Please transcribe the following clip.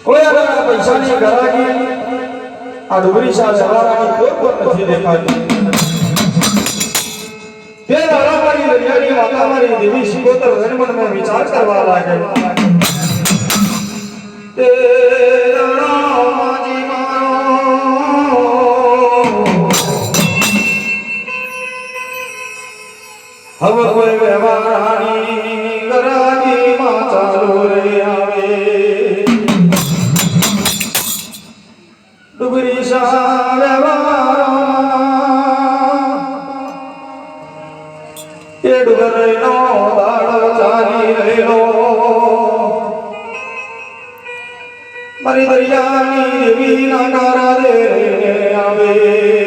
કોઈ આગળ પૈસાની ગરાગી આ ડુબરી શાહ સવારાની કોઈ પણ નથી દેખાતી. તે રાણાવાળી દરિયાની માતાવાળી દેવી શિકોતર રણમનમાં વિચાર કરવા લાગે. તે રાણાજી મારો હવે કોઈ વ્યવહારાની ગરાગી માં ચાલુ રે આવે. ડુબરી શાહ એ ડુગરનો દાડો ચાલી રહેલો મારી દરિયાની દેવી ના કારા દે આવે.